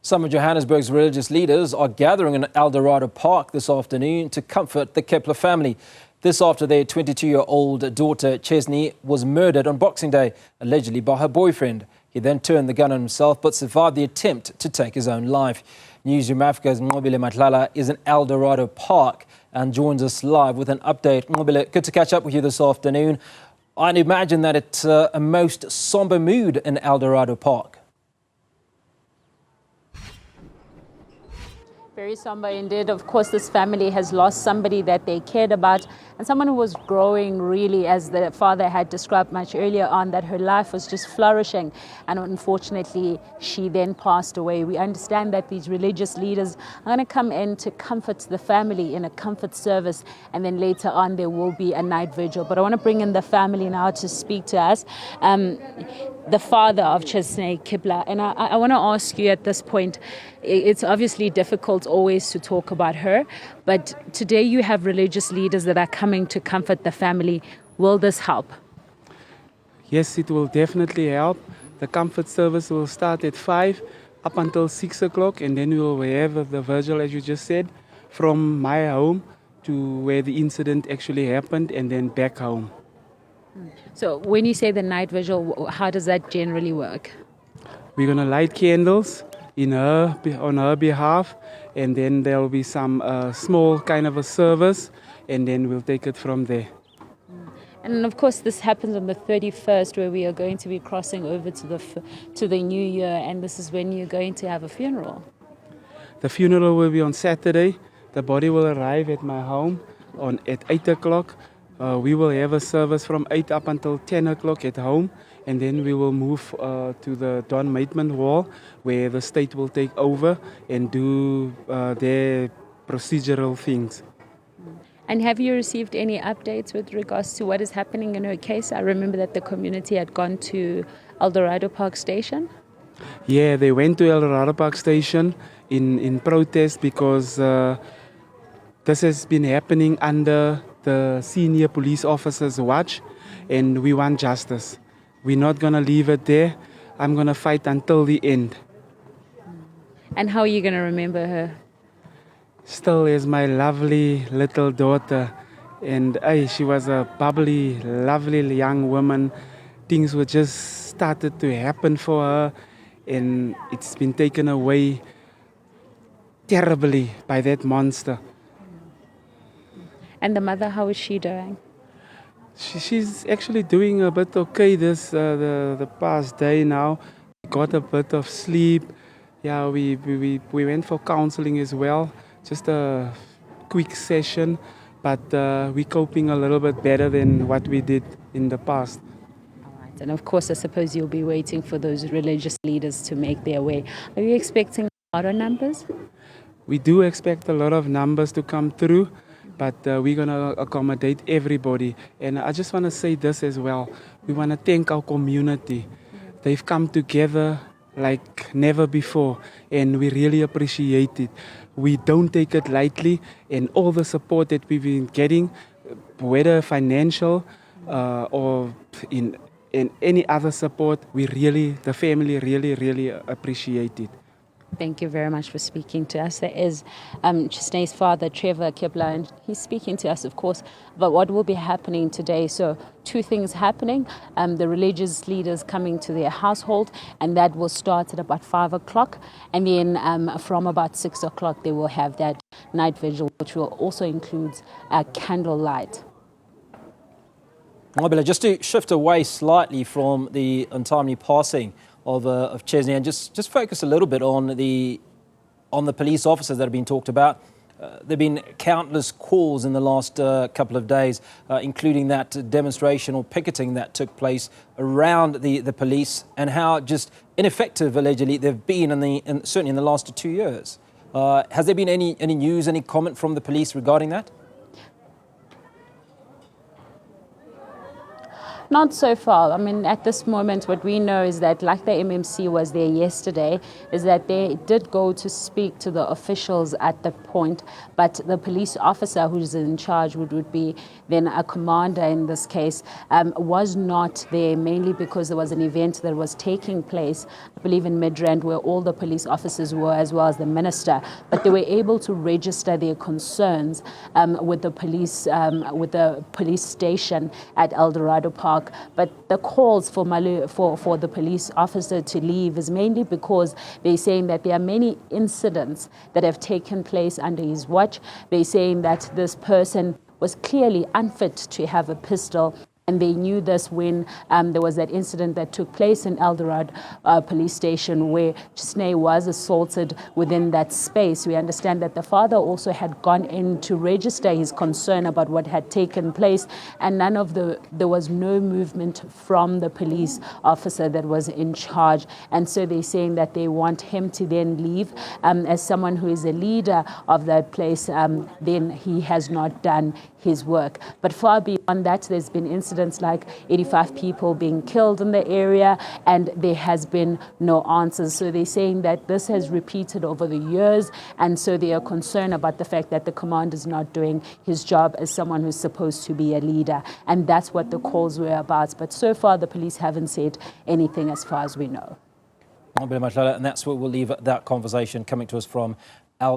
Some of Johannesburg's religious leaders are gathering in Eldorado Park this afternoon to comfort the Keppler family. This after their 22-year-old daughter, Chesnay, was murdered on Boxing Day, allegedly by her boyfriend. He then turned the gun on himself but survived the attempt to take his own life. Newzroom Afrika's Nqobile Madlala is in Eldorado Park and joins us live with an update. Nqobile, good to catch up with you this afternoon. I'd imagine that it's a most somber mood in Eldorado Park. Very somber indeed. Of course, this family has lost somebody that they cared about and someone who was growing really, as the father had described much earlier on, that her life was just flourishing. And unfortunately, she then passed away. We understand that these religious leaders are going to come in to comfort the family in a comfort service. And then later on, there will be a night vigil. But I want to bring in the family now to speak to us. The father of Chesnay, Keppler. And I want to ask you at this point, it's obviously difficult always to talk about her, but today you have religious leaders that are coming to comfort the family. Will this help? Yes, it will definitely help. The comfort service will start at 5 up until 6 o'clock, and then we will have the vigil, as you just said, from my home to where the incident actually happened and then back home. So when you say the night vigil, how does that generally work? We're going to light candles on her behalf, and then there will be some small kind of a service, and then we'll take it from there. And of course, this happens on the 31st, where we are going to be crossing over to the new year, and this is when you're going to have a funeral. The funeral will be on Saturday. The body will arrive at my home at 8 o'clock. We will have a service from 8 up until 10 o'clock at home, and then we will move to the Don Maitman Hall, where the state will take over and do their procedural things. And have you received any updates with regards to what is happening in her case? I remember that the community had gone to Eldorado Park Station. Yeah, they went to Eldorado Park Station in protest because this has been happening under the senior police officer's watch, and we want justice. We're not going to leave it there. I'm going to fight until the end. And how are you going to remember her? Still as my lovely little daughter. And she was a bubbly, lovely young woman. Things were just started to happen for her, and it's been taken away terribly by that monster. And the mother, how is she doing? She's actually doing a bit okay the past day now. We got a bit of sleep. Yeah, we went for counseling as well. Just a quick session, but we're coping a little bit better than what we did in the past. All right. And of course, I suppose you'll be waiting for those religious leaders to make their way. Are you expecting a lot of numbers? We do expect a lot of numbers to come through, but we're going to accommodate everybody. And I just want to say this as well. We want to thank our community. They've come together like never before, and we really appreciate it. We don't take it lightly, and all the support that we've been getting, whether financial or in any other support, the family really appreciate it. Thank you very much for speaking to us. There is Chesnay's father, Trevor Keppler, and he's speaking to us, of course, about what will be happening today. So 2 things happening. The religious leaders coming to their household, and that will start at about 5 o'clock. And then from about 6 o'clock, they will have that night vigil, which will also include candlelight. Nqobile, just to shift away slightly from the untimely passing of Chesnay, and just focus a little bit on the police officers that have been talked about. There have been countless calls in the last couple of days, including that demonstration or picketing that took place around the police, and how just ineffective allegedly they've been certainly in the last 2 years. Has there been any news, any comment from the police regarding that? Not so far. I mean, at this moment, what we know is that, like the MMC was there yesterday, is that they did go to speak to the officials at the point, but the police officer who's in charge, would be then a commander in this case, was not there, mainly because there was an event that was taking place, I believe in Midrand, where all the police officers were, as well as the minister, but they were able to register their concerns with the police station at Eldorado Park. But the calls for the police officer to leave is mainly because they're saying that there are many incidents that have taken place under his watch. They're saying that this person was clearly unfit to have a pistol. And they knew this when there was that incident that took place in Eldorado police station where Chesnay was assaulted within that space. We understand that the father also had gone in to register his concern about what had taken place, and there was no movement from the police officer that was in charge. And so they're saying that they want him to then leave. As someone who is a leader of that place, then he has not done his work. But far beyond that, there's been incidents like 85 people being killed in the area, and there has been no answers. So they're saying that this has repeated over the years, and so they are concerned about the fact that the commander is not doing his job as someone who's supposed to be a leader. And that's what the calls were about. But so far, the police haven't said anything as far as we know. Nqobile Madlala, and that's where we'll leave that conversation, coming to us from